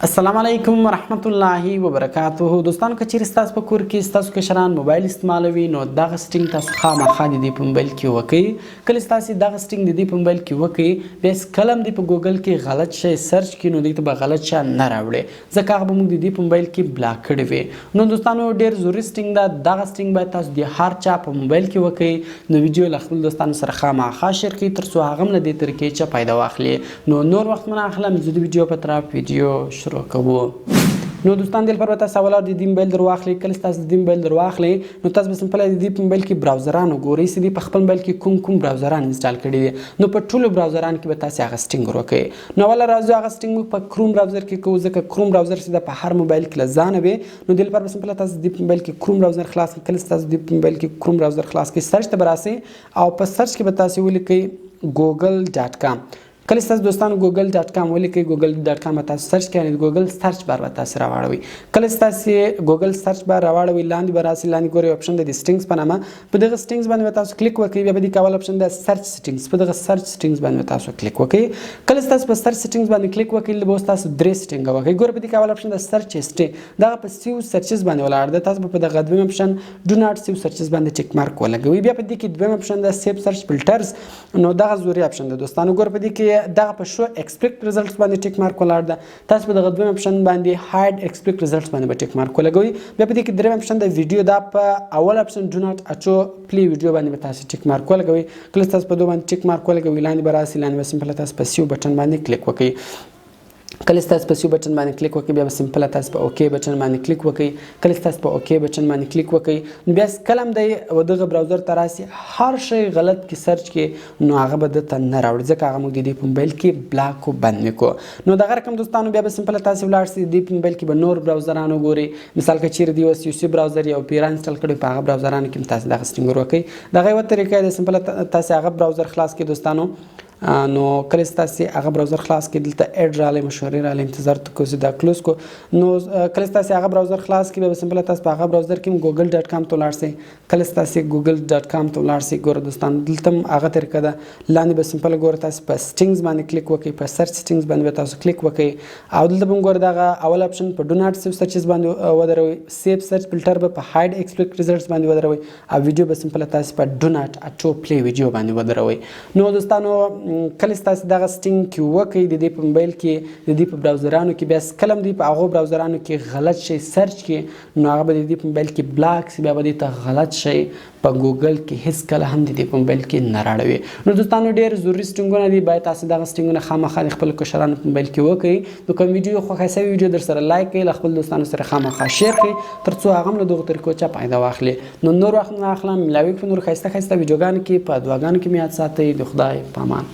السلام علیکم ورحمت الله وبرکاته. دوستانو که چیرې ستاسو په کور کې ستاسو کشران موبایل استعمالوي نو دغه سټینګ تاسو خامخا د دې په موبایل کې وکړئ. کله چې تاسو دغه سټینګ د دې په موبایل کې وکړئ بیا هېڅکله هم دې په ګوګل کې غلط شی سرچ کړي نو دې ته به غلط شی نه راوړي ځکه هغه به موږ د دې په موبایل کې بلاک کړی وي. نو دوستانو ډېر ضروري سټینګ ده. دغه سټینګ باید تاسو د هر چا په موبایل کې وکړئ. نو ویډیو له خپلو دوستانو سره خامخا شیر کړئ تر څو هغه هم له دې طریقې څخه فایده واخلي. نو نور وخت نه اخلم، زه د ویډیو په طرف ویډیو شروع کوو. نو دوستان دې لپاره تاسو اول د دې موبایل در واخلئ. کله چې تاسو د دې موبایل در واخلئ نو تاسو به سمپل د دې په موبایل کې براوزران وګورئ چې دې په خپل موبایل کې کوم براوزران انسټال کړي دي. نو په ټولو براوزران کې به تاسو هغه سټینګ وکړئ. نو اول راځو هغه سټینګ په کروم براوزر کې کوو ځکه کروم براوزر چې په هر موبایل کې لزانه وي. نو دې لپاره به سمپل تاسو د دې موبایل کې کروم براوزر خلاص کړئ. کله چې تاسو د دې موبایل کې کروم براوزر خلاص کړئ سرچ ته به راسئ او په سرچ کې به تاسو ولیکئ google.com. کله چې تاسو دوستانو google.com ولیکئ google.com به تاسو سرچ کړئ ګوګل سرچ بار به تاسو راوړوي. کله چې تاسو ګوګل سرچ بار راوړوي لاندې به راسي، لاندې ګورئ اپشن د سټینګز په نامه. په دغه سټینګز باندې به تاسو کلیک وکړئ. بیا به دې کول اپشن د سرچ سټینګز، په دغه سرچ سټینګز باندې تاسو کلیک وکړئ. کله چې تاسو په سرچ سټینګز باندې کلیک وکړئ به تاسو درې سټینګ وکړئ. ګورئ په دې کول اپشن د سرچ هسټري دغه په سیو سرچز باندې ولاړ ده. تاسو په دغه دویم اپشن ډو ناټ سیو سرچز باندې ټیک مارک ولګوئ. بیا په دې کې دویم اپشن د سیو سرچ فلټرز نو دغه ضروري اپشن ده دوستانو. ګورئ په دې کې دغه په شو ایکسپیکټ ریزلټس باندې ټیک مارک ولاړ ده. تاسو په دغه دویم اپشن باندې هاید ایکسپیکټ ریزلټس باندې به ټیک مارک ولګوئ. بیا په دې کې دریم اپشن د ویډیو دا په اول اپشن ډو ناټ اچو پلی ویډیو باندې به تاسو ټیک مارک ولګوئ. کله تاسو په دوه باندې ټیک مارک ولګوئ لاندې به راسي، لاندې به سمپل تاسو په سیو بټن باندې کلیک وکړئ. کله چې تاسو په سیو بټن باندې کلیک وکړئ بیا به سمپل تاسو په اوکې بټن باندې کلیک وکړئ. کله چې تاسو په اوکې بټن باندې کلیک وکړئ نو بیا کله هم د دغه براوزر ته راسي هر شی غلط کې سرچ کې نو هغه به درته نه راوړي ځکه هغه موږ د دې په موبایل کې بلاک او بند وکړو. نو دغه رقم دوستانو بیا به سمپل تاسو ولاړ سئ د دې په موبایل کې به نور براوزران وګورئ. مثال که چیرې دی اوس یو سی براوزر یا پیرا انسټال کړی په هغه براوزرانو کې تاسو دغه سټینګ وکړئ. دغه یو طریقه ده سمپل تاسو هغه براوزر خلاص کړئ دوستانو. نو کله چې تاسو هغه براوزر خلاص کړئ دلته اډ راغلی مشورې راغلی انتظار کو چې دا کلوز کو. نو کله چې تاسو هغه براوزر خلاص کړئ به سمپل تاسو په هغه براوزر کې google.com ته ولاړ شئ. کله چې تاسو google.com ته ولاړ شئ ګوره دوستان دلته هغه طریقه ده. لاندې به سمپل ګوره تاسو په سټینګز باندې کلیک وکړئ، په سرچ سټینګز باندې به تاسو کلیک وکړئ او دلته به ګوره دغه اول اپشن په ډو ناټ سیو سرچز باندې ودروئ. سیو سرچ فلټر به په هاید ایکسپیکټ ریزلټس باندې ودروئ او ویډیو به سمپل تاسو په ډو ناټ اچو پلی ویډیو باندې ودروئ. نو دوستانو کله چې تاسو دغه سټینګ کې وکړئ د دې په موبایل کې د دې په براوزرانو کې بیا کله هم دوی په هغو براوزرانو کې غلط شی سرچ کړي نو هغه به د دې په موبایل کې بلاک شي. بیا به دې ته غلط شی په ګوګل کې هېڅکله هم د دې په موبایل کې نه راړوي. نو دوستانو ډېر ضروري سټینګونه دي باید تاسو دغه سټینګونه خامخا د خپلو کشرانو په موبایل کې وکړئ. نو کوم ویډیو خوښه شوې ویډیو در سره لایک کړئ، له خپلو دوستانو سره خامخا شیر کړئ تر څو هغه هم له دغو طریقو څخه فایده واخلي. نو نور وخت نه اخلم، ملاوي په نور ښایسته ښایسته ویډیوګانو کې په دعاګانو کې مې یاد ساتئ. د خدای په امان.